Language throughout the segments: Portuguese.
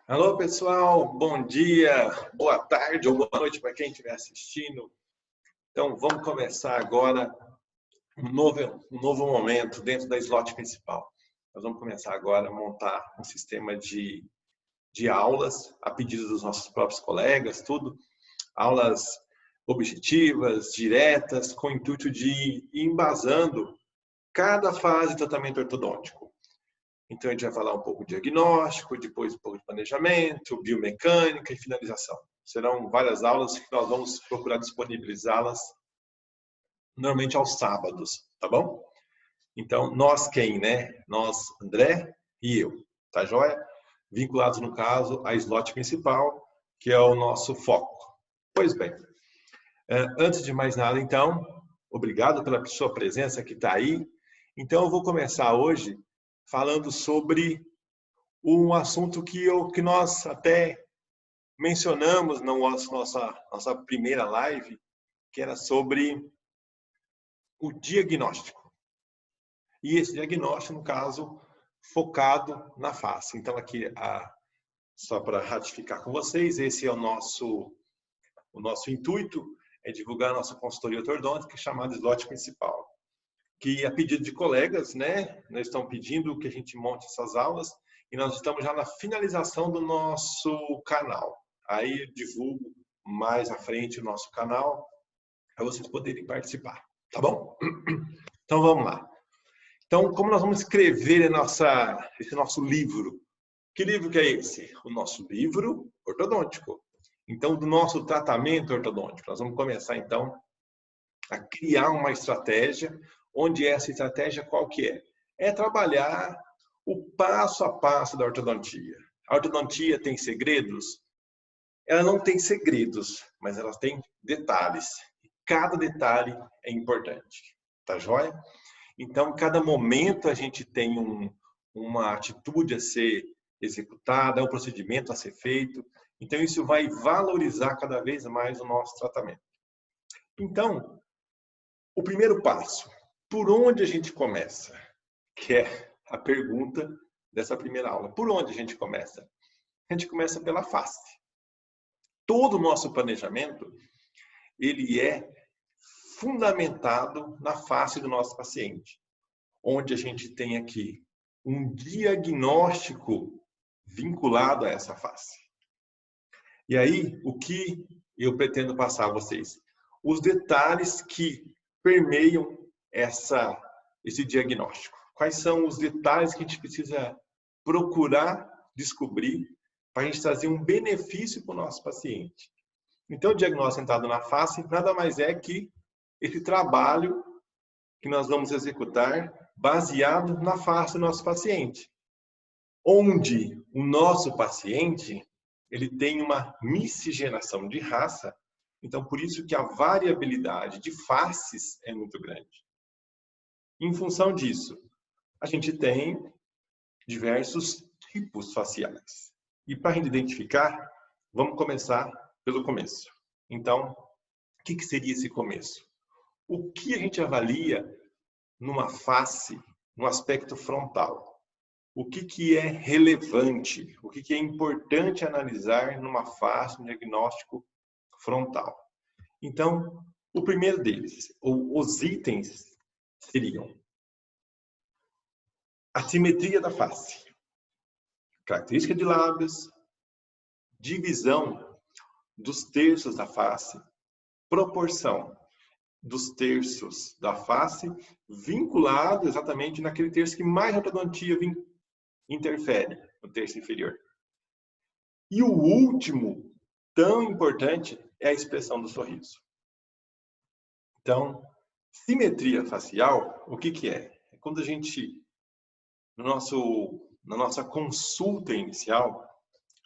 Alô, pessoal, bom dia, boa tarde ou boa noite para quem estiver assistindo. Então, vamos começar agora um novo momento dentro da slot principal. Nós vamos começar agora a montar um sistema de aulas a pedido dos nossos próprios colegas, tudo. Aulas objetivas, diretas, com o intuito de ir embasando cada fase do tratamento ortodôntico. Então, a gente vai falar um pouco de diagnóstico, depois um pouco de planejamento, biomecânica e finalização. Serão várias aulas que nós vamos procurar disponibilizá-las normalmente aos sábados, tá bom? Então, nós quem, né? Nós, André e eu, tá joia? Vinculados, no caso, à slot principal, que é o nosso foco. Pois bem, antes de mais nada, então, obrigado pela sua presença que está aí. Então, eu vou começar hoje falando sobre um assunto que nós até mencionamos na nossa primeira live, que era sobre o diagnóstico. E esse diagnóstico, no caso, focado na face. Então, aqui, só para ratificar com vocês, esse é o nosso intuito, é divulgar a nossa consultoria ortodôntica, chamada slot principal. Que, a pedido de colegas, né, nós estão pedindo que a gente monte essas aulas, e nós estamos já na finalização do nosso canal. Aí eu divulgo mais à frente o nosso canal, para vocês poderem participar, tá bom? Então vamos lá. Então, como nós vamos escrever esse nosso livro? Que livro que é esse? O nosso livro ortodôntico. Então, do nosso tratamento ortodôntico. Nós vamos começar, então, a criar uma estratégia, onde essa estratégia qual que é? É trabalhar o passo a passo da ortodontia. A ortodontia tem segredos? Ela não tem segredos, mas ela tem detalhes. Cada detalhe é importante. Tá joia? Então, cada momento a gente tem uma atitude a ser executada, um procedimento a ser feito. Então, isso vai valorizar cada vez mais o nosso tratamento. Então, o primeiro passo, por onde a gente começa? Que é a pergunta dessa primeira aula. Por onde a gente começa? A gente começa pela face. Todo o nosso planejamento, ele é fundamentado na face do nosso paciente, onde a gente tem aqui um diagnóstico vinculado a essa face. E aí, o que eu pretendo passar a vocês? Os detalhes que permeiam esse diagnóstico. Quais são os detalhes que a gente precisa procurar descobrir para a gente trazer um benefício para o nosso paciente? Então, o diagnóstico sentado na face nada mais é que esse trabalho que nós vamos executar baseado na face do nosso paciente. Onde o nosso paciente ele tem uma miscigenação de raça, então por isso que a variabilidade de faces é muito grande. Em função disso, a gente tem diversos tipos faciais. E para a gente identificar, vamos começar pelo começo. Então, o que seria esse começo? O que a gente avalia numa face, no aspecto frontal? O que é relevante? O que é importante analisar numa face, no diagnóstico frontal? Então, o primeiro deles, ou os itens, seriam a simetria da face, característica de lábios, divisão dos terços da face, proporção dos terços da face, vinculado exatamente naquele terço que mais a ortodontia interfere, no terço inferior. E o último, tão importante, é a expressão do sorriso. Então, simetria facial, o que é? É quando a gente, na nossa consulta inicial,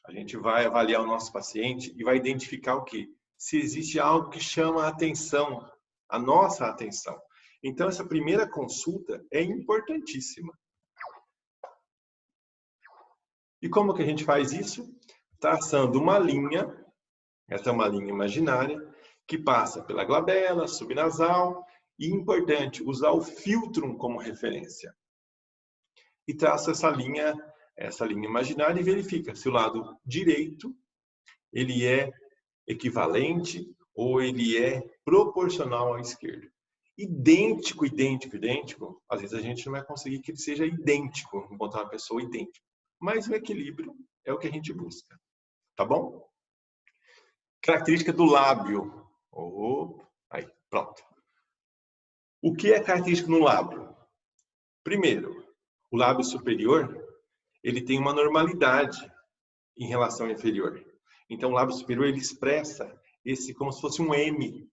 a gente vai avaliar o nosso paciente e vai identificar o quê? Se existe algo que chama a atenção, a nossa atenção. Então, essa primeira consulta é importantíssima. E como que a gente faz isso? Traçando uma linha, essa é uma linha imaginária, que passa pela glabela, subnasal, e importante, usar o filtrum como referência. E traço essa linha essa linha imaginária e verifica se o lado direito ele é equivalente ou ele é proporcional ao esquerdo. Idêntico, idêntico, idêntico, às vezes a gente não vai conseguir que ele seja idêntico, encontrar uma pessoa idêntica. Mas o equilíbrio é o que a gente busca. Tá bom? Característica do lábio. Aí, pronto. O que é característico no lábio? Primeiro, o lábio superior, ele tem uma normalidade em relação ao inferior. Então, o lábio superior, ele expressa esse como se fosse um M.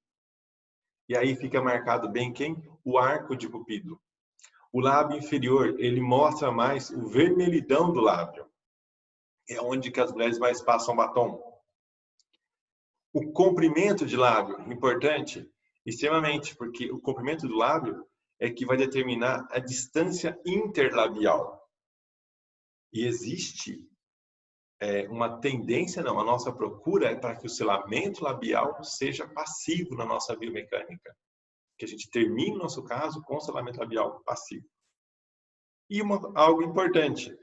E aí fica marcado bem quem? O arco de Cupido. O lábio inferior, ele mostra mais o vermelhidão do lábio. É onde que as mulheres mais passam batom. O comprimento de lábio, importante, extremamente, porque o comprimento do lábio é que vai determinar a distância interlabial. E existe uma tendência, não, a nossa procura é para que o selamento labial seja passivo na nossa biomecânica. Que a gente termine o nosso caso com o selamento labial passivo. E algo importante,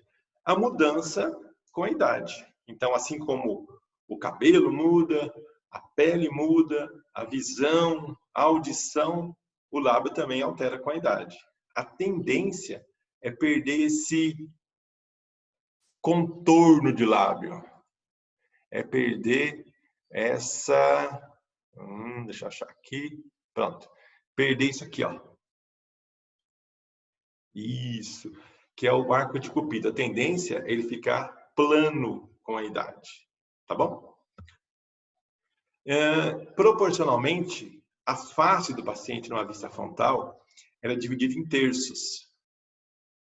a mudança com a idade. Então, assim como o cabelo muda, a pele muda, a visão, a audição, o lábio também altera com a idade. A tendência é perder esse contorno de lábio. É perder essa... deixa eu achar aqui. Pronto. Perder isso aqui, ó. Isso. Que é o arco de Cupido. A tendência é ele ficar plano com a idade. Tá bom? Proporcionalmente, a face do paciente numa vista frontal ela é dividida em terços.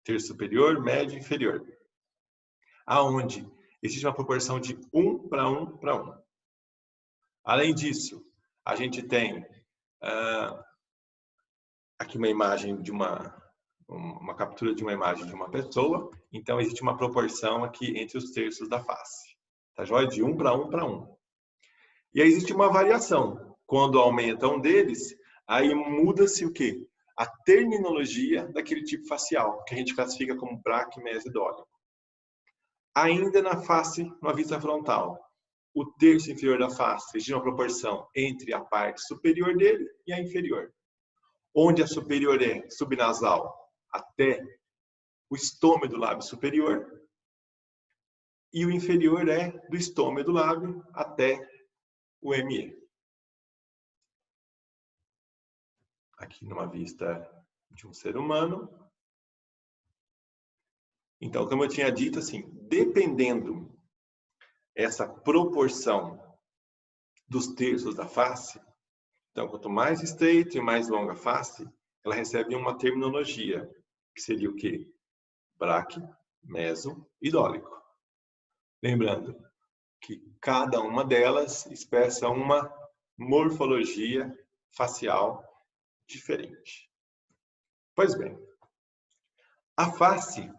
Terço superior, médio e inferior. Aonde existe uma proporção de 1 para 1 para 1. Além disso, a gente tem aqui uma imagem de uma captura de uma imagem de uma pessoa. Então, existe uma proporção aqui entre os terços da face. Tá joia? De 1 para 1 para 1. E aí existe uma variação. Quando aumenta um deles, aí muda-se o quê? A terminologia daquele tipo facial, que a gente classifica como braquimesidólico. Ainda na face, na vista frontal, o terço inferior da face existe uma proporção entre a parte superior dele e a inferior. Onde a superior é subnasal até o estômago do lábio superior e o inferior é do estômago do lábio até o ME. Aqui numa vista de um ser humano. Então, como eu tinha dito, assim, dependendo essa proporção dos terços da face, então, quanto mais estreito e mais longa a face, ela recebe uma terminologia, que seria o quê? Braque, meso e dólico. Lembrando que cada uma delas expressa uma morfologia facial diferente. Pois bem, a face,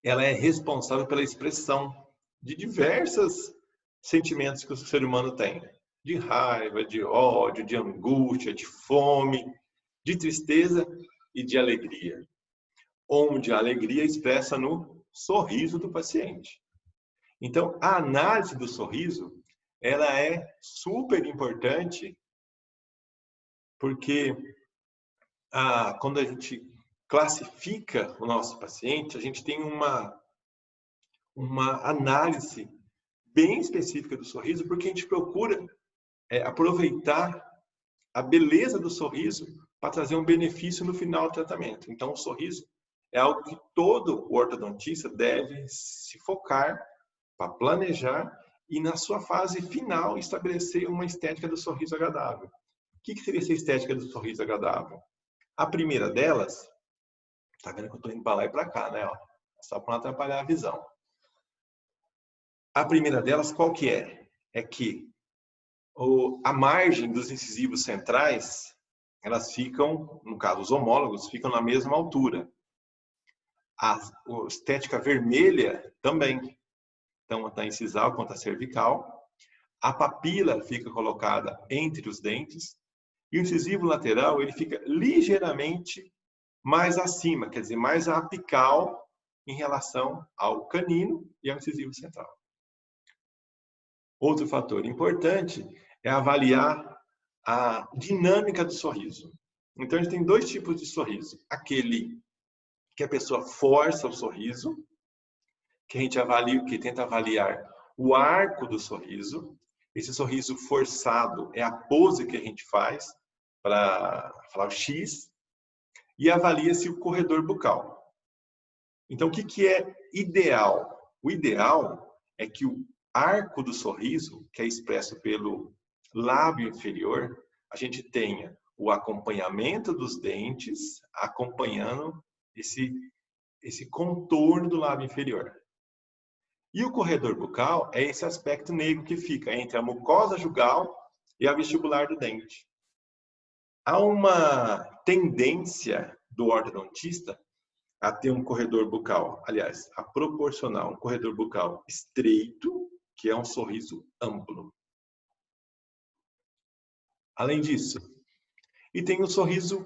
ela é responsável pela expressão de diversos sentimentos que o ser humano tem. De raiva, de ódio, de angústia, de fome, de tristeza e de alegria. Onde a alegria expressa no sorriso do paciente. Então, a análise do sorriso, ela é super importante, porque quando a gente classifica o nosso paciente, a gente tem uma análise bem específica do sorriso, porque a gente procura aproveitar a beleza do sorriso para trazer um benefício no final do tratamento. Então, o sorriso é algo que todo ortodontista deve se focar para planejar e, na sua fase final, estabelecer uma estética do sorriso agradável. O que seria essa estética do sorriso agradável? A primeira delas, tá vendo que eu estou indo para lá e para cá, né? Ó, só para não atrapalhar a visão. A primeira delas, qual que é? É que a margem dos incisivos centrais, elas ficam, no caso, os homólogos, ficam na mesma altura. A estética vermelha também. Então, tanto a incisal quanto a cervical. A papila fica colocada entre os dentes. E o incisivo lateral, ele fica ligeiramente mais acima, quer dizer, mais apical em relação ao canino e ao incisivo central. Outro fator importante é avaliar a dinâmica do sorriso. Então, a gente tem dois tipos de sorriso. Aquele que a pessoa força o sorriso, que a gente avalia, que tenta avaliar o arco do sorriso. Esse sorriso forçado é a pose que a gente faz para falar o X. E avalia-se o corredor bucal. Então, o que é ideal? O ideal é que o arco do sorriso, que é expresso pelo lábio inferior, a gente tenha o acompanhamento dos dentes, acompanhando esse contorno do lábio inferior. E o corredor bucal é esse aspecto negro que fica entre a mucosa jugal e a vestibular do dente. Há uma tendência do ortodontista a ter um corredor bucal, aliás, a proporcionar um corredor bucal estreito, que é um sorriso amplo. Além disso, e tem o sorriso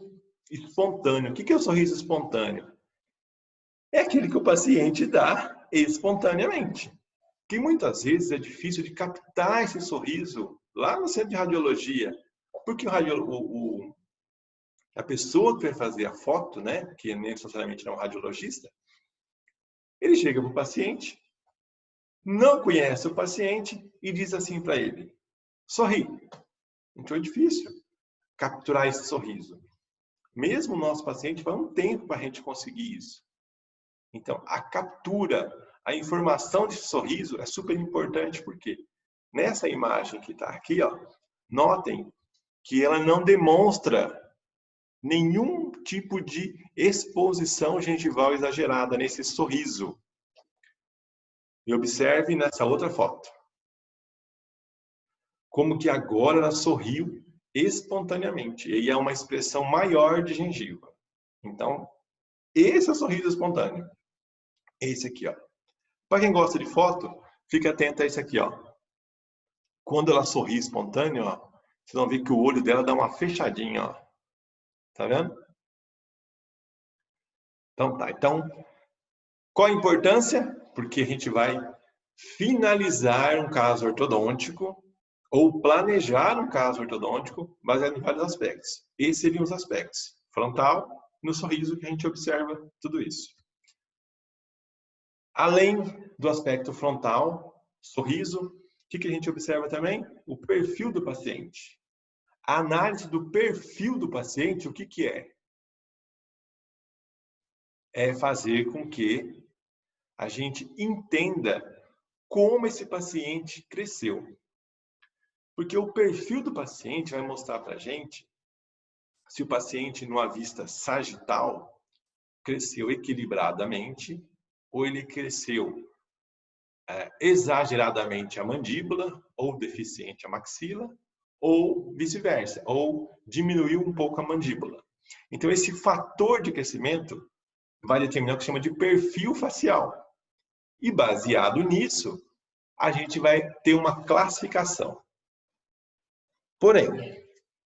espontâneo. O que é o sorriso espontâneo? É aquele que o paciente dá espontaneamente. Que muitas vezes é difícil de captar esse sorriso lá no centro de radiologia, porque a pessoa que vai fazer a foto, né, que necessariamente não é um radiologista, ele chega para o paciente, não conhece o paciente e diz assim para ele: sorri. Então é difícil capturar esse sorriso. Mesmo o nosso paciente vai um tempo para a gente conseguir isso. Então, a captura, a informação desse sorriso é super importante, porque nessa imagem que está aqui, ó, notem que ela não demonstra nenhum tipo de exposição gengival exagerada nesse sorriso. E observe nessa outra foto. Como que agora ela sorriu espontaneamente. E é uma expressão maior de gengiva. Então, esse é o sorriso espontâneo. Esse aqui, ó. Para quem gosta de foto, fique atento a esse aqui, ó. Quando ela sorri espontâneo, ó, vocês vão ver que o olho dela dá uma fechadinha, ó. Tá vendo? Então tá. Então, qual a importância? Porque a gente vai finalizar um caso ortodôntico ou planejar um caso ortodôntico baseado em vários aspectos. Esses seriam os aspectos. Frontal, no sorriso que a gente observa tudo isso. Além do aspecto frontal, sorriso, o que a gente observa também? O perfil do paciente. A análise do perfil do paciente, o que é? É fazer com que a gente entenda como esse paciente cresceu. Porque o perfil do paciente vai mostrar para a gente se o paciente, numa vista sagital, cresceu equilibradamente ou ele cresceu exageradamente a mandíbula ou deficiente a maxila, ou vice-versa, ou diminuiu um pouco a mandíbula. Então, esse fator de crescimento vai determinar o que se chama de perfil facial. E baseado nisso, a gente vai ter uma classificação. Porém,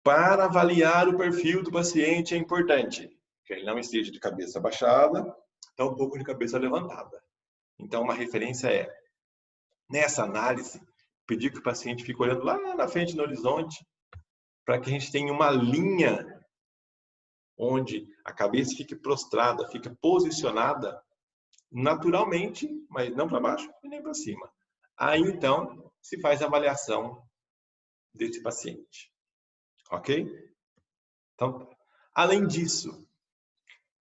para avaliar o perfil do paciente é importante que ele não esteja de cabeça baixada, tampouco de cabeça levantada. Então, uma referência é, nessa análise, pedir que o paciente fique olhando lá na frente no horizonte, para que a gente tenha uma linha onde a cabeça fique prostrada, fique posicionada naturalmente, mas não para baixo e nem para cima. Aí, então, se faz a avaliação desse paciente. Ok? Então, além disso,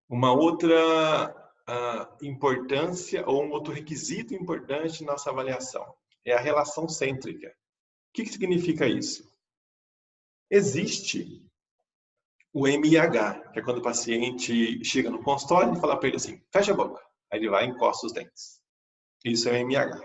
uma outra importância ou um outro requisito importante na nossa avaliação é a relação cêntrica. O que significa isso? Existe o MIH, que é quando o paciente chega no consultório e fala para ele assim, fecha a boca. Aí ele vai e encosta os dentes. Isso é o MIH.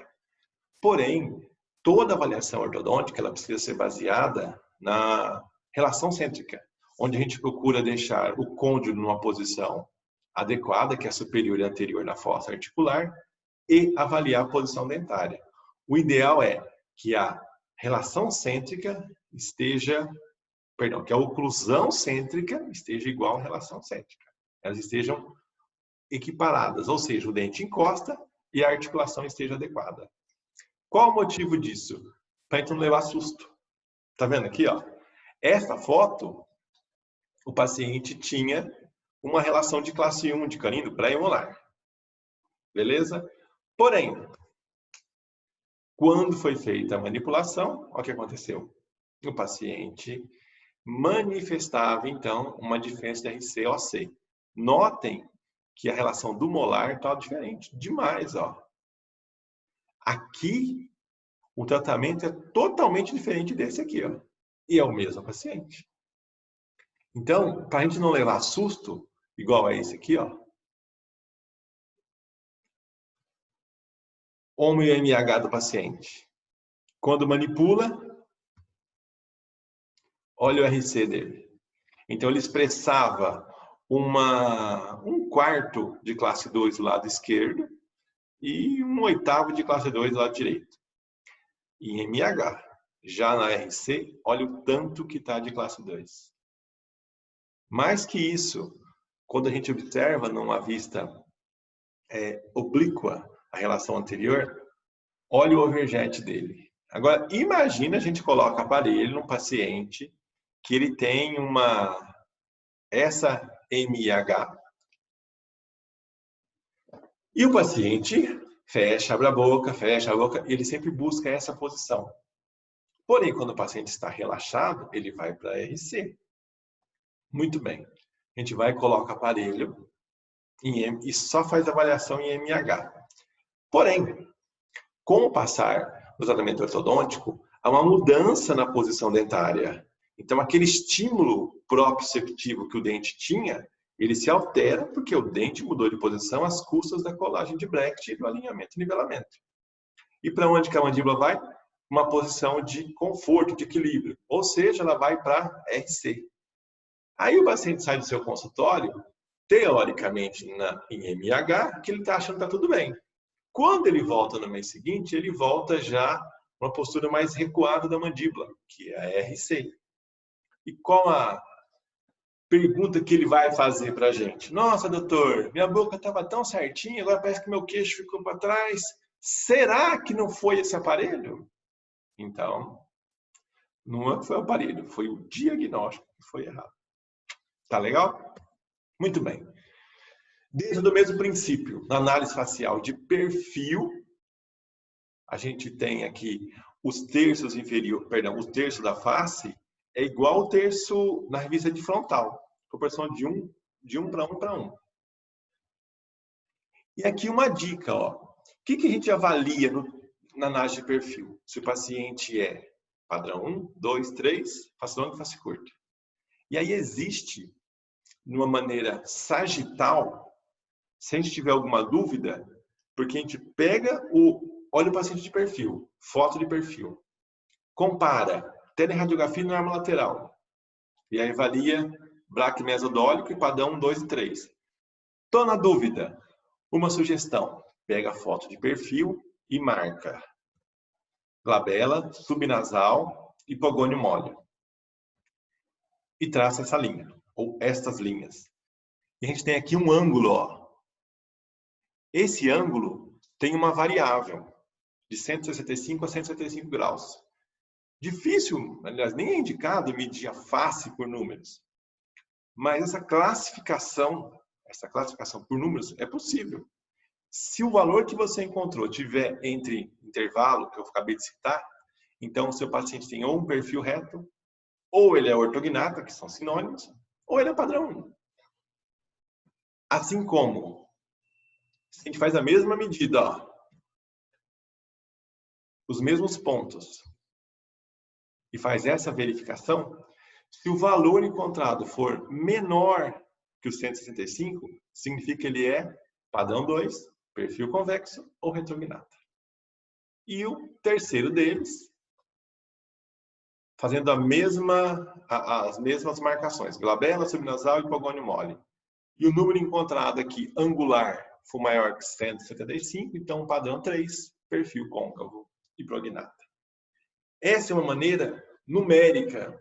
Porém, toda avaliação ortodôntica ela precisa ser baseada na relação cêntrica, onde a gente procura deixar o côndilo numa posição adequada, que é superior e anterior na fossa articular, e avaliar a posição dentária. O ideal é que a relação cêntrica esteja, perdão, que a oclusão cêntrica esteja igual à relação cêntrica. Elas estejam equiparadas, ou seja, o dente encosta e a articulação esteja adequada. Qual o motivo disso? Para a gente não levar susto. Tá vendo aqui, ó? Essa foto, o paciente tinha uma relação de classe 1 de canino pré-molar. Beleza? Porém, quando foi feita a manipulação, olha o que aconteceu. O paciente manifestava, então, uma diferença de RC-OC. Notem que a relação do molar está diferente demais, ó. Aqui, o tratamento é totalmente diferente desse aqui, ó. E é o mesmo paciente. Então, para a gente não levar susto, igual a esse aqui, ó. Omo e MH do paciente. Quando manipula, olha o RC dele. Então, ele expressava um quarto de classe 2 do lado esquerdo e um oitavo de classe 2 do lado direito. Em MH. Já na RC, olha o tanto que está de classe 2. Mais que isso, quando a gente observa numa vista oblíqua a relação anterior, olha o overjet dele. Agora, imagina a gente coloca aparelho num paciente que ele tem essa MIH e o paciente abre a boca, ele sempre busca essa posição. Porém, quando o paciente está relaxado, ele vai para RC. Muito bem. A gente vai e coloca aparelho e só faz avaliação em MH. Porém, com o passar do tratamento ortodôntico, há uma mudança na posição dentária. Então, aquele estímulo proprioceptivo que o dente tinha, ele se altera porque o dente mudou de posição às custas da colagem de Brecht e do alinhamento e nivelamento. E para onde que a mandíbula vai? Uma posição de conforto, de equilíbrio. Ou seja, ela vai para RC. Aí o paciente sai do seu consultório, teoricamente em MH, que ele está achando que está tudo bem. Quando ele volta no mês seguinte, ele volta já uma postura mais recuada da mandíbula, que é a RC. E qual a pergunta que ele vai fazer para a gente? Nossa, doutor, minha boca estava tão certinha, agora parece que meu queixo ficou para trás. Será que não foi esse aparelho? Então, não foi o aparelho, foi o diagnóstico que foi errado. Tá legal? Muito bem. Dentro do mesmo princípio, na análise facial de perfil, a gente tem aqui os terços inferiores, perdão, o terço da face é igual ao terço na revista de frontal, proporção de 1 para 1 para 1. E aqui uma dica, ó. O que a gente avalia na análise de perfil? Se o paciente é padrão 1, 2, 3, face longa e face curta. E aí existe, numa maneira sagital, se a gente tiver alguma dúvida, porque a gente pega olha o paciente de perfil, foto de perfil, compara teleradiografia e norma lateral, e aí avalia braque mesodólico e padrão 1, 2 e 3. Estou na dúvida, uma sugestão, pega a foto de perfil e marca glabela, subnasal, hipogônio mole. E traça essa linha, ou estas linhas. E a gente tem aqui um ângulo, ó. Esse ângulo tem uma variável de 165 a 175 graus. Difícil, aliás, nem é indicado medir a face por números. Mas essa classificação por números é possível. Se o valor que você encontrou tiver entre intervalo, que eu acabei de citar, então o seu paciente tem ou um perfil reto, ou ele é ortognata, que são sinônimos, ou ele é padrão 1. Assim como, se a gente faz a mesma medida, ó, os mesmos pontos, e faz essa verificação, se o valor encontrado for menor que o 165, significa que ele é padrão 2, perfil convexo ou retrognata. E o terceiro deles, fazendo as mesmas marcações, glabela, subnasal e hipogônio mole. E o número encontrado aqui, angular, for maior que 175, então padrão 3, perfil côncavo e prognata. Essa é uma maneira numérica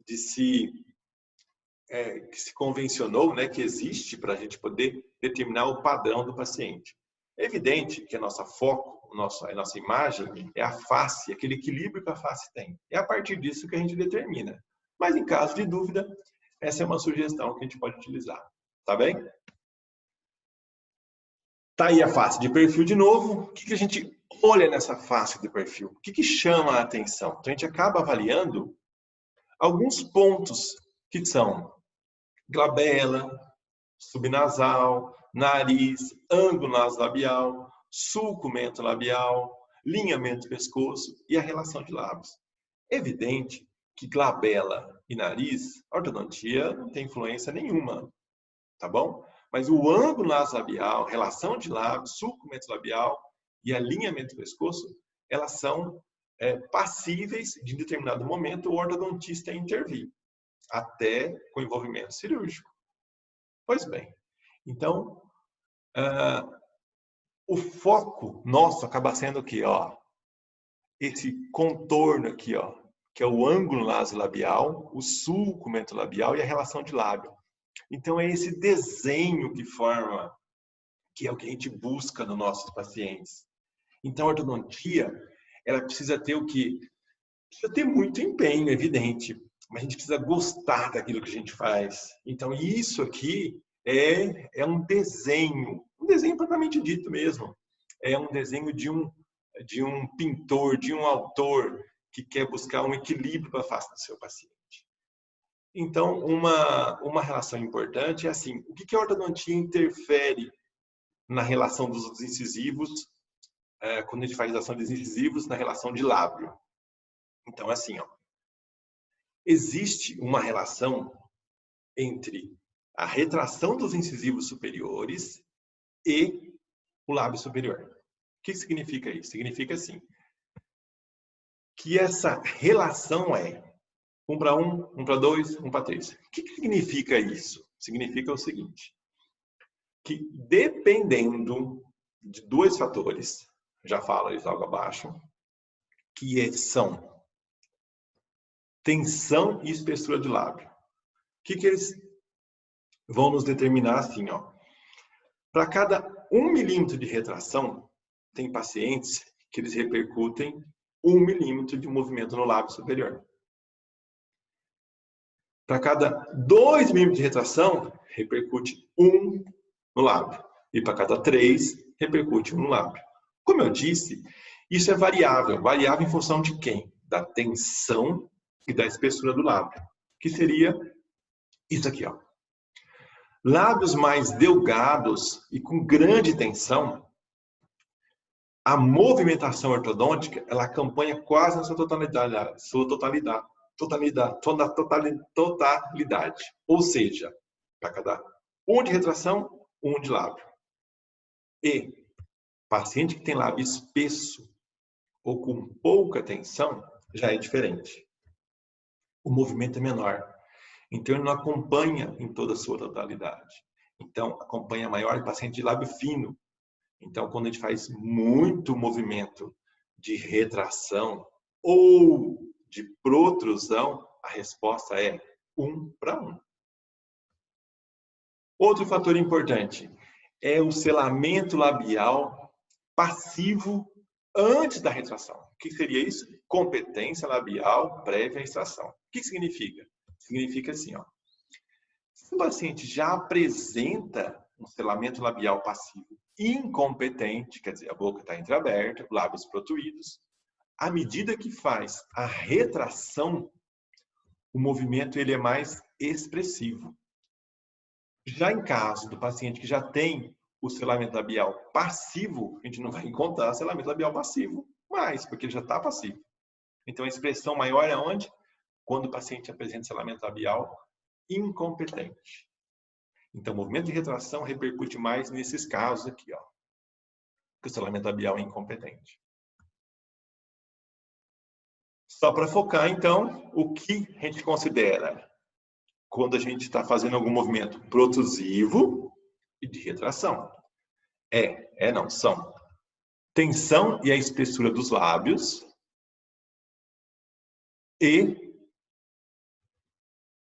de se que se convencionou, né, que existe para a gente poder determinar o padrão do paciente. É evidente que a nossa foco, a nossa imagem é a face, aquele equilíbrio que a face tem. É a partir disso que a gente determina. Mas em caso de dúvida, essa é uma sugestão que a gente pode utilizar. Tá bem? Tá aí a face de perfil de novo. O que a gente olha nessa face de perfil? O que chama a atenção? Então a gente acaba avaliando alguns pontos que são glabela, subnasal, nariz, ângulo nasolabial, sulco mentolabial, linhamento pescoço e a relação de lábios. É evidente que glabela e nariz, a ortodontia não tem influência nenhuma, tá bom? Mas o ângulo nasolabial, relação de lábios, sulco mentolabial e alinhamento pescoço, elas são passíveis de, em determinado momento, o ortodontista intervir, até com envolvimento cirúrgico. Pois bem, então, o foco nosso acaba sendo aqui, ó, esse contorno aqui, ó, que é o ângulo nasolabial, o sulco mentolabial e a relação de lábio. Então, é esse desenho que forma, que é o que a gente busca nos nossos pacientes. Então, a ortodontia, ela precisa ter o quê? Precisa ter muito empenho, evidente, mas a gente precisa gostar daquilo que a gente faz. Então, isso aqui é um desenho propriamente dito mesmo. É um desenho de um pintor, de um autor que quer buscar um equilíbrio para a face do seu paciente. Então, uma relação importante é assim, o que a ortodontia interfere na relação dos incisivos, quando a gente faz ação dos incisivos, na relação de lábio? Então, assim, ó, existe uma relação entre a retração dos incisivos superiores e o lábio superior. O que significa isso? Significa assim, que essa relação é 1 para 1, 1 para 2, 1 para 3. O que significa isso? Significa o seguinte, que dependendo de dois fatores, já falo isso logo abaixo, que são tensão e espessura de lábio. O que eles vão nos determinar assim, ó. Para cada 1 milímetro de retração, tem pacientes que eles repercutem 1 milímetro de movimento no lábio superior. Para cada 2 milímetros de retração, repercute 1 no lábio. E para cada 3, repercute 1 no lábio. Como eu disse, isso é variável. Variável em função de quem? Da tensão e da espessura do lábio. Que seria isso aqui, ó. Lábios mais delgados e com grande tensão, a movimentação ortodôntica, ela acompanha quase na sua totalidade. Ou seja, para cada 1 de retração, 1 de lábio. E paciente que tem lábio espesso ou com pouca tensão, já é diferente. O movimento é menor. Então, ele não acompanha em toda a sua totalidade. Então, acompanha maior paciente de lábio fino. Então, quando a gente faz muito movimento de retração ou de protrusão, a resposta é 1 para 1. Outro fator importante é o selamento labial passivo antes da retração. O que seria isso? Competência labial prévia à extração. O que significa? Significa assim, ó. Se o paciente já apresenta um selamento labial passivo incompetente, quer dizer, a boca está entreaberta, lábios protruídos, à medida que faz a retração, o movimento ele é mais expressivo. Já em caso do paciente que já tem o selamento labial passivo, a gente não vai encontrar selamento labial passivo mais, porque ele já está passivo. Então, a expressão maior é onde? Quando o paciente apresenta selamento labial incompetente. Então, o movimento de retração repercute mais nesses casos aqui, ó, que o selamento labial é incompetente. Só para focar, então, o que a gente considera quando a gente está fazendo algum movimento protrusivo e de retração. Não, são tensão e a espessura dos lábios e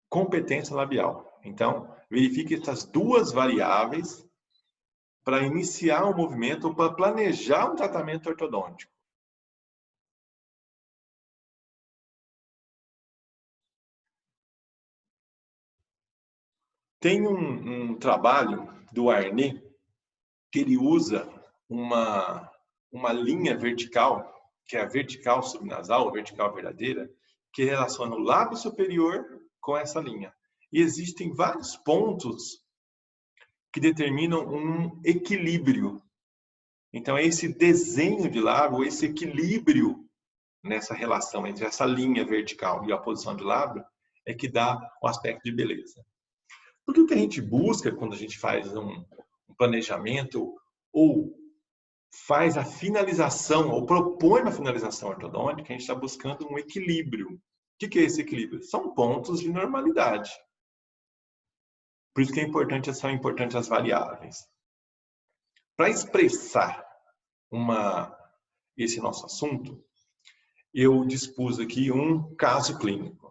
competência labial. Então, verifique essas duas variáveis para iniciar um movimento ou para planejar um tratamento ortodôntico. Tem um trabalho do Arnett que ele usa uma linha vertical, que é a vertical subnasal, ou vertical verdadeira, que relaciona o lábio superior com essa linha. E existem vários pontos que determinam um equilíbrio. Então, é esse desenho de lábio, esse equilíbrio nessa relação entre essa linha vertical e a posição de lábio, é que dá o aspecto de beleza. Porque o que a gente busca quando a gente faz um planejamento ou faz a finalização, ou propõe uma finalização ortodôntica, a gente está buscando um equilíbrio. O que é esse equilíbrio? São pontos de normalidade. Por isso que são importantes as variáveis. Para expressar esse nosso assunto, eu dispus aqui um caso clínico.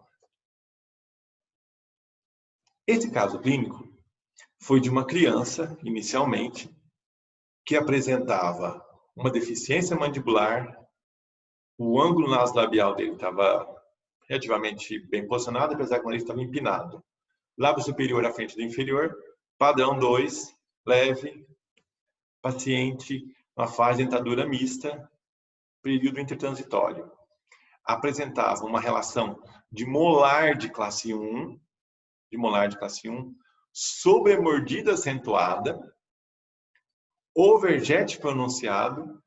Esse caso clínico foi de uma criança, inicialmente, que apresentava uma deficiência mandibular, o ângulo naso-labial dele estava relativamente bem posicionado, apesar que o nariz estava empinado. Lábio superior à frente do inferior, padrão 2, leve, paciente, uma fase de dentadura mista, período intertransitório. Apresentava uma relação de molar de classe 1, sobremordida acentuada, overjet pronunciado,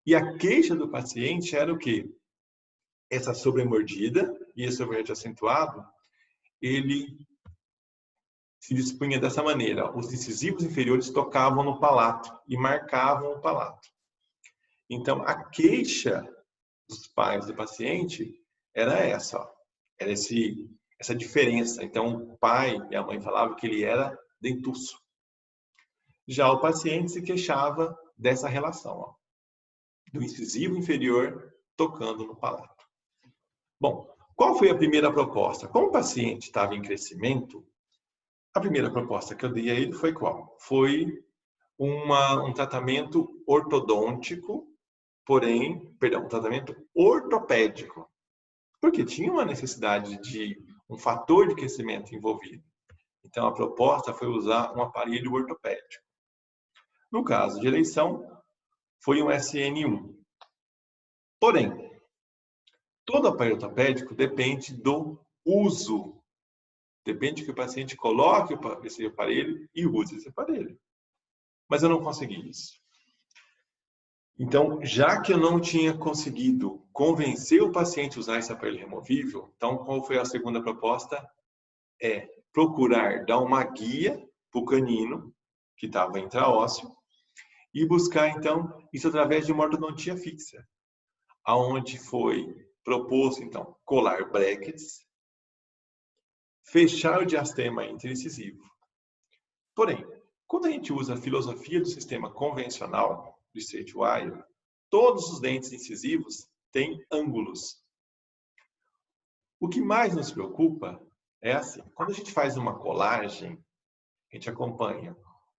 e a queixa do paciente era o quê? Essa sobremordida e esse overjet acentuado, ele se dispunha dessa maneira. Os incisivos inferiores tocavam no palato e marcavam o palato. Então, a queixa dos pais do paciente era essa, ó. Era essa diferença. Então, o pai e a mãe falavam que ele era dentuço. Já o paciente se queixava dessa relação, ó, do incisivo inferior tocando no palato. Bom, qual foi a primeira proposta? Como o paciente estava em crescimento, a primeira proposta que eu dei a ele foi qual? Foi um tratamento ortodôntico, um tratamento ortopédico. Porque tinha uma necessidade de um fator de crescimento envolvido. Então, a proposta foi usar um aparelho ortopédico. No caso de eleição, foi um SN1. Porém, todo aparelho ortopédico depende do uso. Depende que o paciente coloque esse aparelho e use esse aparelho. Mas eu não consegui isso. Então, já que eu não tinha conseguido convencer o paciente a usar esse aparelho removível, então qual foi a segunda proposta? É procurar dar uma guia para o canino, que estava intraósseo, e buscar, então, isso através de uma ortodontia fixa, aonde foi proposto, então, colar brackets, fechar o diastema interincisivo. Porém, quando a gente usa a filosofia do sistema convencional, do straight wire, todos os dentes incisivos têm ângulos. O que mais nos preocupa é assim, quando a gente faz uma colagem, a gente acompanha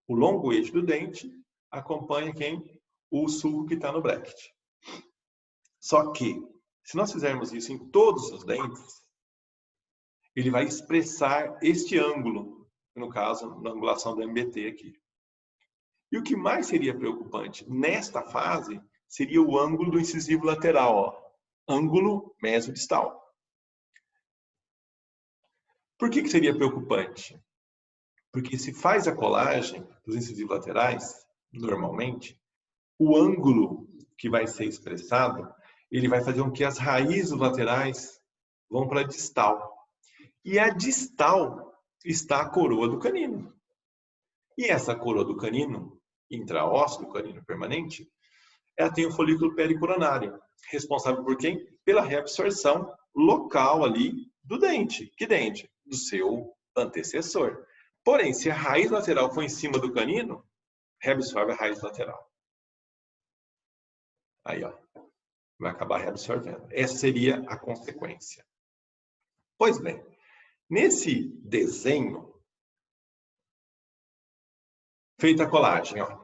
o longo eixo do dente, acompanha o sulco que está no bracket. Só que, se nós fizermos isso em todos os dentes, ele vai expressar este ângulo, no caso, na angulação do MBT aqui. E o que mais seria preocupante nesta fase seria o ângulo do incisivo lateral, ó, ângulo mesodistal. Por que seria preocupante? Porque se faz a colagem dos incisivos laterais, normalmente, o ângulo que vai ser expressado, ele vai fazer com que as raízes laterais vão para a distal. E a distal está a coroa do canino. E essa coroa do canino, intraósseo, do canino permanente, ela tem o folículo pericoronário, responsável por quem? Pela reabsorção local ali do dente. Que dente? Do seu antecessor. Porém, se a raiz lateral for em cima do canino, reabsorve a raiz lateral. Aí, ó, vai acabar reabsorvendo. Essa seria a consequência. Pois bem, Nesse desenho, feita a colagem, ó.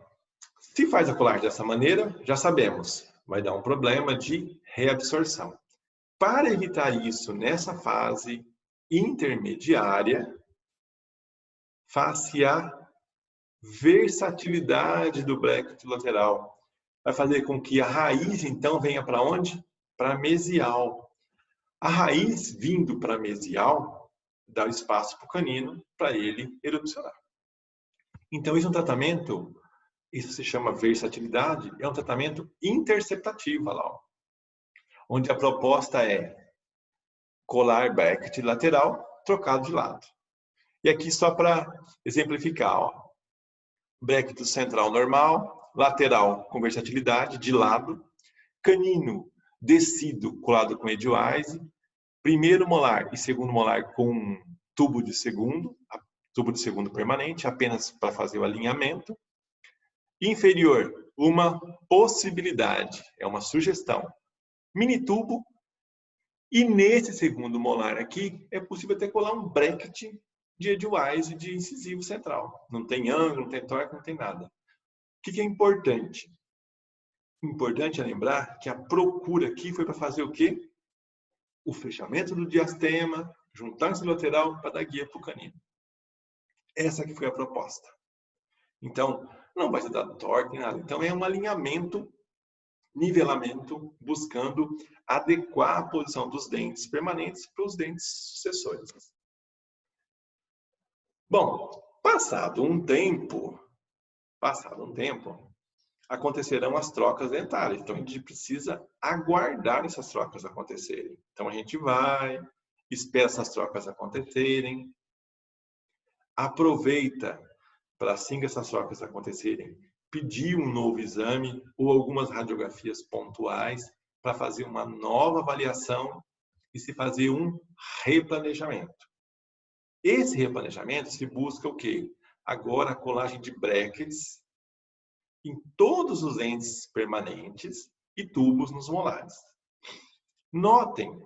Se faz a colagem dessa maneira, já sabemos, vai dar um problema de reabsorção. Para evitar isso nessa fase intermediária, faz-se a versatilidade do bracket lateral. Vai fazer com que a raiz, então, venha para onde? Para mesial. A raiz vindo para mesial, dá o espaço para o canino, para ele erupcionar. Então, isso é um tratamento, isso se chama versatilidade, é um tratamento interceptativo, olha lá, onde a proposta é colar bracket lateral trocado de lado. E aqui só para exemplificar, ó, bracket central normal, lateral com versatilidade, de lado, canino descido colado com edgewise, primeiro molar e segundo molar com tubo de segundo permanente, apenas para fazer o alinhamento. Inferior, uma possibilidade, é uma sugestão. Mini tubo. E nesse segundo molar aqui, é possível até colar um bracket de edgewise de incisivo central. Não tem ângulo, não tem torque, não tem nada. O que é importante? Importante é lembrar que a procura aqui foi para fazer o quê? O fechamento do diastema, juntar esse lateral para dar guia para o canino. Essa que foi a proposta. Então, não vai ser dado torque, nada. Então, é um alinhamento, nivelamento, buscando adequar a posição dos dentes permanentes para os dentes sucessores. Bom, passado um tempo, acontecerão as trocas dentárias. Então, a gente precisa aguardar essas trocas acontecerem. Então, a gente vai, espera essas trocas acontecerem, aproveita para, assim que essas trocas acontecerem, pedir um novo exame ou algumas radiografias pontuais para fazer uma nova avaliação e se fazer um replanejamento. Esse replanejamento se busca o quê? Agora a colagem de brackets em todos os dentes permanentes e tubos nos molares. Notem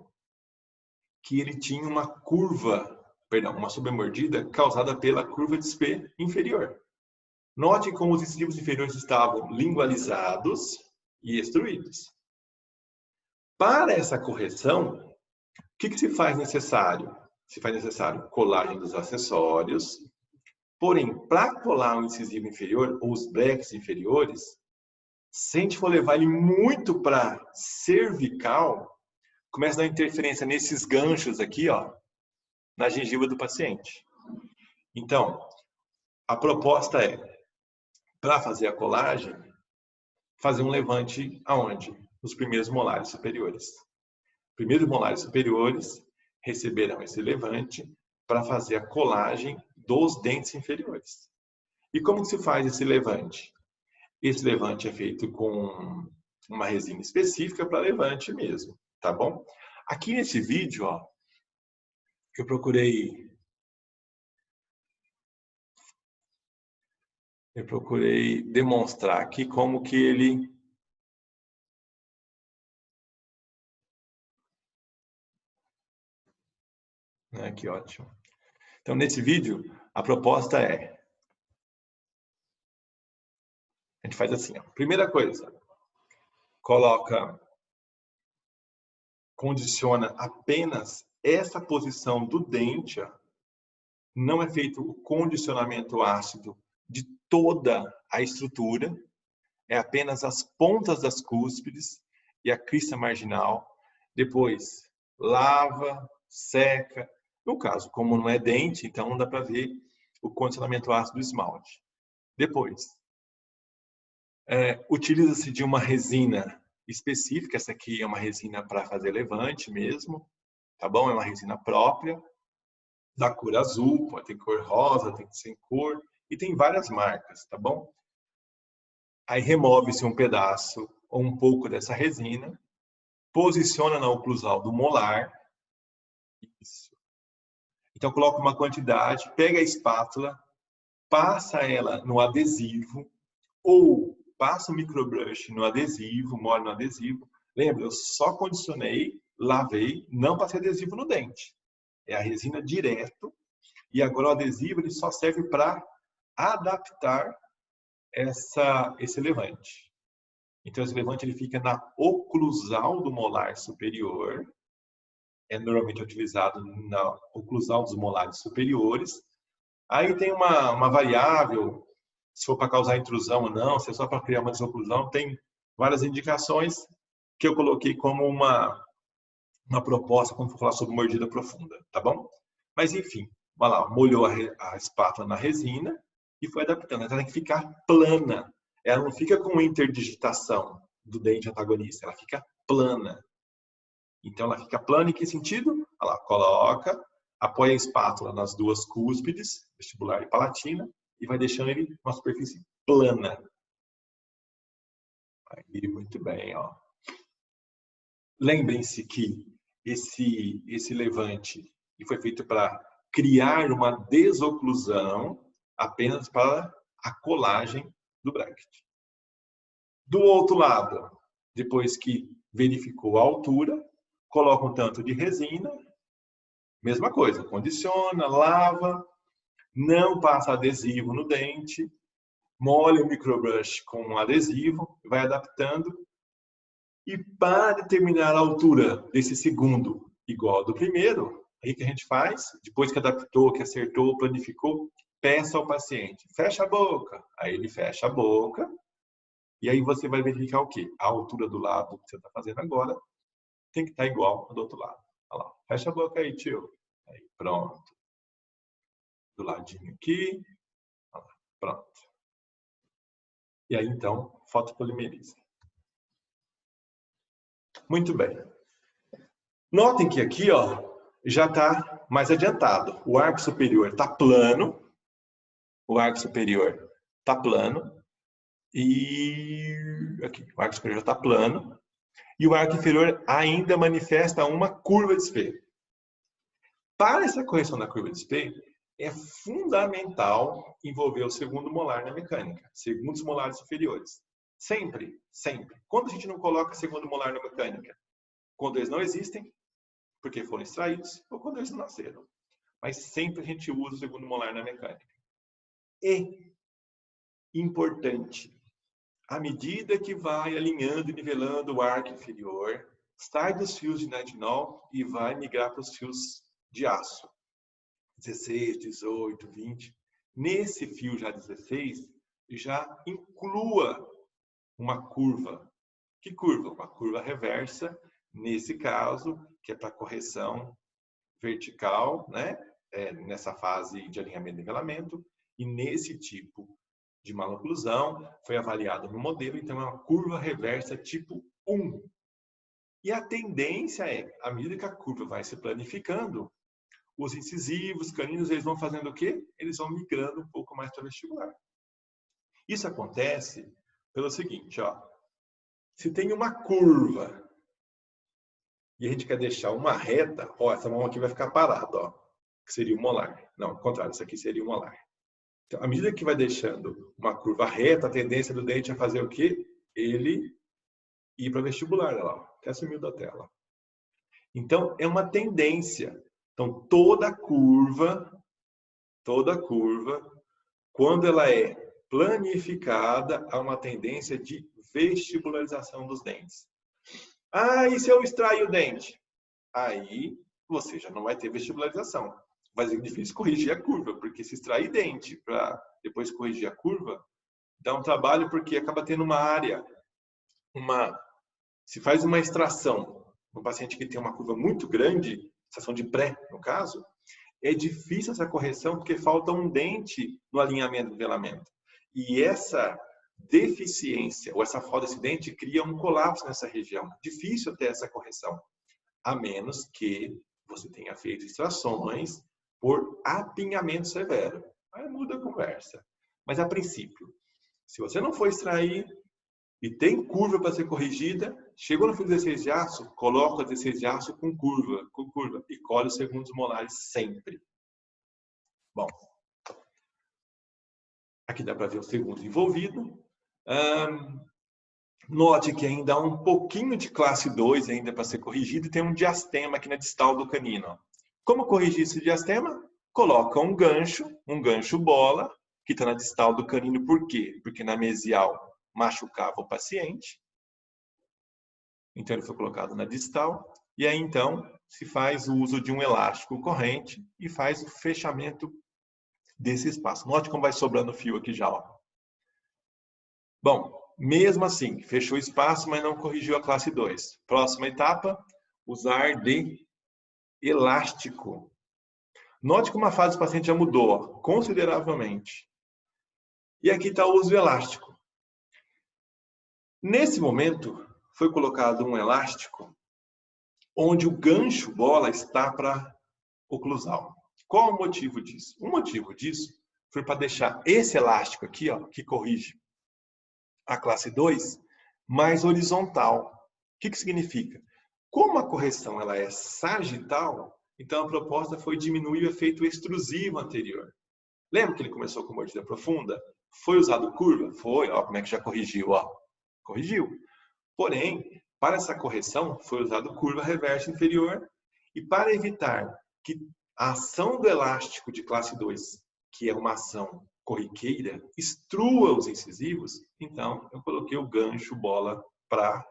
que ele tinha uma sobremordida causada pela curva de Spee inferior. Notem como os incisivos inferiores estavam lingualizados e extruídos. Para essa correção, o que se faz necessário? Se faz necessário colagem dos acessórios. Porém, para colar o incisivo inferior ou os brackets inferiores, se a gente for levar ele muito para cervical, começa a dar interferência nesses ganchos aqui, ó, na gengiva do paciente. Então, a proposta é, para fazer a colagem, fazer um levante aonde? Nos primeiros molares superiores. Primeiros molares superiores receberão esse levante para fazer a colagem dos dentes inferiores. E como se faz esse levante? Esse levante é feito com uma resina específica para levante mesmo, tá bom? Aqui nesse vídeo, ó, eu procurei demonstrar aqui como que ele que ótimo. Então, nesse vídeo, a proposta é, a gente faz assim, ó. Primeira coisa, condiciona apenas essa posição do dente, ó. Não é feito o condicionamento ácido de toda a estrutura, é apenas as pontas das cúspides e a crista marginal. Depois, lava, seca. No caso, como não é dente, então não dá para ver o condicionamento ácido do esmalte. Depois, utiliza-se de uma resina específica. Essa aqui é uma resina para fazer levante mesmo, tá bom? É uma resina própria, da cor azul, pode ter cor rosa, tem sem cor, e tem várias marcas, tá bom? Aí remove-se um pedaço ou um pouco dessa resina, posiciona na oclusal do molar. Isso. Então, coloca uma quantidade, pega a espátula, passa ela no adesivo, ou passa o microbrush no adesivo, molha no adesivo. Lembra, eu só condicionei, lavei, não passei adesivo no dente. é a resina direto, e agora o adesivo ele só serve para adaptar esse levante. Então, esse levante ele fica na oclusal do molar superior, é normalmente utilizado na oclusal dos molares superiores. Aí tem uma variável, se for para causar intrusão ou não, se é só para criar uma desoclusão, tem várias indicações que eu coloquei como uma proposta quando for falar sobre mordida profunda, tá bom? Mas enfim, vai lá, molhou a espátula na resina e foi adaptando. Ela tem que ficar plana. Ela não fica com interdigitação do dente antagonista, ela fica plana. Então ela fica plana em que sentido? Olha lá, coloca, apoia a espátula nas duas cúspides, vestibular e palatina, e vai deixando ele uma superfície plana. Aí, muito bem, ó. Lembrem-se que esse levante foi feito para criar uma desoclusão apenas para a colagem do bracket. Do outro lado, depois que verificou a altura, coloca um tanto de resina, mesma coisa, condiciona, lava, não passa adesivo no dente, molha o microbrush com adesivo, vai adaptando. E para determinar a altura desse segundo igual ao do primeiro, aí que a gente faz, depois que adaptou, que acertou, planificou, peça ao paciente, fecha a boca. Aí ele fecha a boca, e aí você vai verificar o quê? A altura do lado que você está fazendo agora tem que estar igual ao do outro lado. Olha lá, fecha a boca aí, tio. Aí, pronto. Do ladinho aqui. Olha lá, pronto. E aí, então, fotopolimeriza. Muito bem. Notem que aqui, ó, já está mais adiantado. O arco superior está plano. O arco superior está plano. E aqui, o arco superior está plano. E o arco inferior ainda manifesta uma curva de espelho. Para essa correção da curva de espelho, é fundamental envolver o segundo molar na mecânica, segundos molares superiores. Sempre, sempre. Quando a gente não coloca segundo molar na mecânica? Quando eles não existem, porque foram extraídos, ou quando eles não nasceram. Mas sempre a gente usa o segundo molar na mecânica. E, importante, à medida que vai alinhando e nivelando o arco inferior, sai dos fios de nitinol e vai migrar para os fios de aço. 16, 18, 20. Nesse fio já 16, já inclua uma curva. Que curva? Uma curva reversa, nesse caso, que é para correção vertical, né? Nessa fase de alinhamento e nivelamento. E nesse tipo de maloclusão, foi avaliado no modelo, então é uma curva reversa tipo 1. E a tendência é, à medida que a curva vai se planificando, os incisivos, caninos, eles vão fazendo o quê? Eles vão migrando um pouco mais para o vestibular. Isso acontece pelo seguinte, ó. Se tem uma curva e a gente quer deixar uma reta, ó, essa mão aqui vai ficar parada, ó, que seria o molar. Não, ao contrário, isso aqui seria o molar. Então, à medida que vai deixando uma curva reta, a tendência do dente é fazer o quê? Ele ir para o vestibular, ó, até sumiu da tela. Então, é uma tendência. Então, toda curva, quando ela é planificada, há uma tendência de vestibularização dos dentes. Ah, e se eu extrair o dente? Aí você já não vai ter vestibularização. Vai ser difícil corrigir a curva, porque se extrair dente para depois corrigir a curva, dá um trabalho porque acaba tendo uma área, se faz uma extração no paciente que tem uma curva muito grande, extração de pré, no caso, é difícil essa correção porque falta um dente no alinhamento do nivelamento. E essa deficiência, ou essa falta desse dente, cria um colapso nessa região. Difícil ter essa correção, a menos que você tenha feito extrações por apinhamento severo. Aí muda a conversa. Mas, a princípio, se você não for extrair e tem curva para ser corrigida, chegou no fio 16 de aço, coloca o 16 de aço com curva, e colhe os segundos molares sempre. Bom, aqui dá para ver o segundo envolvido. Note que ainda há um pouquinho de classe 2 ainda para ser corrigido e tem um diastema aqui na distal do canino. Como corrigir esse diastema? Coloca um gancho bola, que está na distal do canino. Por quê? Porque na mesial machucava o paciente. Então, ele foi colocado na distal. E aí, então, se faz o uso de um elástico corrente e faz o fechamento desse espaço. Note como vai sobrando fio aqui já, ó. Bom, mesmo assim, fechou o espaço, mas não corrigiu a classe 2. Próxima etapa, usar de elástico. Note como a fase do paciente já mudou, ó, consideravelmente. E aqui está o uso do elástico. Nesse momento, foi colocado um elástico onde o gancho bola está para oclusal. Qual o motivo disso? O motivo disso foi para deixar esse elástico aqui, ó, que corrige a classe 2, mais horizontal. O que significa? Como a correção ela é sagital, então a proposta foi diminuir o efeito extrusivo anterior. Lembra que ele começou com mordida profunda? Foi usado curva? Foi. Ó, como é que já corrigiu? Ó, corrigiu. Porém, para essa correção, foi usado curva reversa inferior. E para evitar que a ação do elástico de classe 2, que é uma ação corriqueira, extrua os incisivos, então eu coloquei o gancho bola para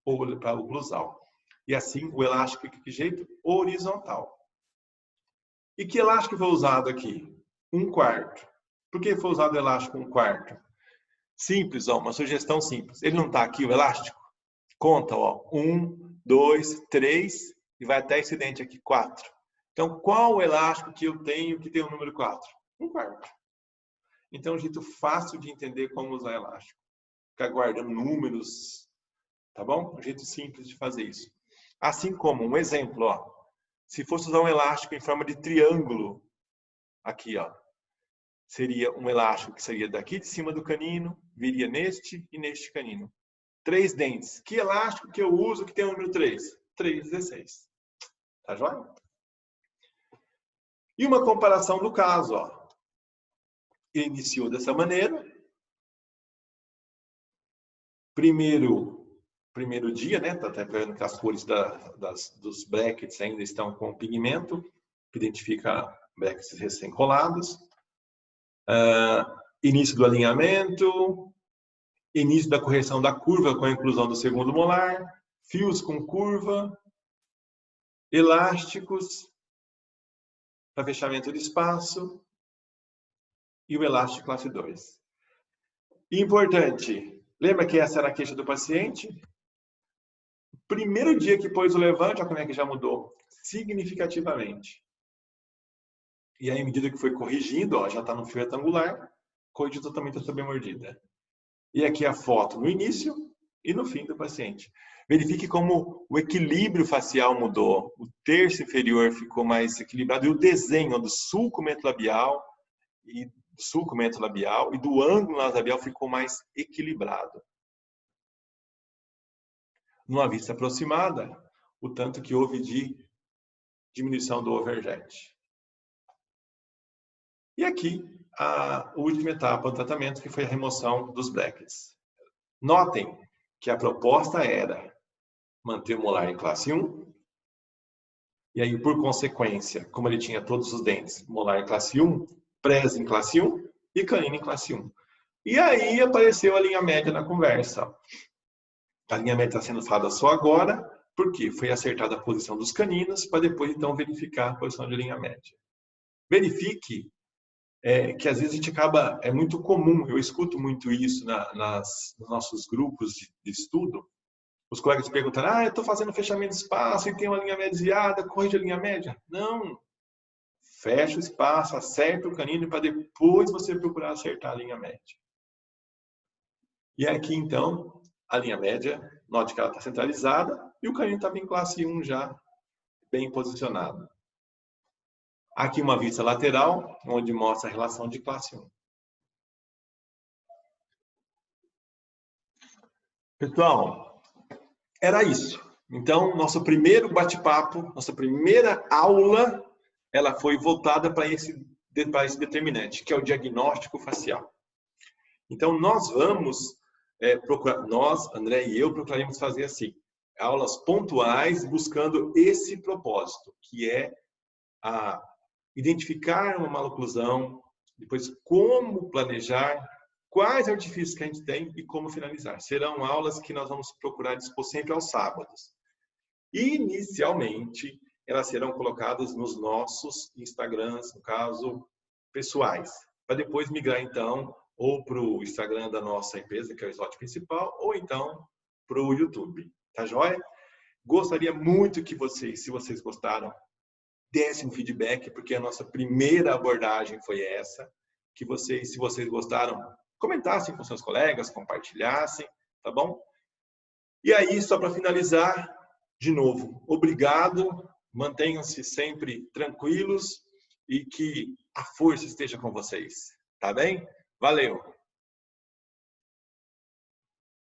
oclusal. E assim, o elástico, de que jeito? Horizontal. E que elástico foi usado aqui? 1/4. Por que foi usado o elástico 1/4? Simples, ó, uma sugestão simples. Ele não está aqui, o elástico? Conta, ó. 1, 2, 3 e vai até esse dente aqui, 4. Então, qual o elástico que eu tenho que tem o número 4? 1/4. Então, é um jeito fácil de entender como usar elástico. Ficar guardando números, tá bom? Um jeito simples de fazer isso. Assim como, um exemplo, ó. Se fosse usar um elástico em forma de triângulo, aqui, ó. Seria um elástico que seria daqui de cima do canino, viria neste e neste canino. 3 dentes. Que elástico que eu uso que tem o número 3? 3,16. Tá joia? E uma comparação do caso, ó. Ele iniciou dessa maneira. Primeiro dia, né? Tá até vendo que as cores dos brackets ainda estão com pigmento, que identifica brackets recém-colados. Início do alinhamento, início da correção da curva com a inclusão do segundo molar, fios com curva, elásticos para fechamento de espaço e o elástico classe 2. Importante, lembra que essa era a queixa do paciente? Primeiro dia que pôs o levante, olha como é que já mudou significativamente. E aí, à medida que foi corrigindo, ó, já está no fio retangular, corrigiu totalmente a sobremordida. E aqui a foto no início e no fim do paciente. Verifique como o equilíbrio facial mudou. O terço inferior ficou mais equilibrado e o desenho do sulco mentolabial e do ângulo nasolabial ficou mais equilibrado. Numa vista aproximada, o tanto que houve de diminuição do overjet. E aqui, a última etapa do tratamento, que foi a remoção dos brackets. Notem que a proposta era manter o molar em classe 1. E aí, por consequência, como ele tinha todos os dentes, molar em classe 1, presa em classe 1 e canino em classe 1. E aí apareceu a linha média na conversa. A linha média está sendo falada só agora, porque foi acertada a posição dos caninos, para depois, então, verificar a posição de linha média. Verifique que às vezes a gente acaba, é muito comum, eu escuto muito isso nos nossos grupos de estudo, os colegas perguntam, eu estou fazendo fechamento de espaço e tem uma linha média desviada, corrige a linha média. Não, fecha o espaço, acerta o canino para depois você procurar acertar a linha média. E aqui então, a linha média, note que ela está centralizada e o canino está em classe 1 já, bem posicionado. Aqui uma vista lateral, onde mostra a relação de classe 1. Pessoal, era isso. Então, nosso primeiro bate-papo, nossa primeira aula, ela foi voltada para esse determinante, que é o diagnóstico facial. Então, nós vamos procurar, nós, André e eu, procuraremos fazer assim, aulas pontuais buscando esse propósito, que é a identificar uma maloclusão, depois como planejar, quais artifícios que a gente tem e como finalizar. Serão aulas que nós vamos procurar dispor sempre aos sábados. Inicialmente, elas serão colocadas nos nossos Instagrams, no caso, pessoais, para depois migrar, então, ou para o Instagram da nossa empresa, que é o slot principal, ou então para o YouTube. Tá joia? Gostaria muito que vocês, se vocês gostaram, dessem um feedback, porque a nossa primeira abordagem foi essa, que vocês, se vocês gostaram, comentassem com seus colegas, compartilhassem, tá bom? E aí, só para finalizar, de novo, obrigado, mantenham-se sempre tranquilos e que a força esteja com vocês, tá bem? Valeu!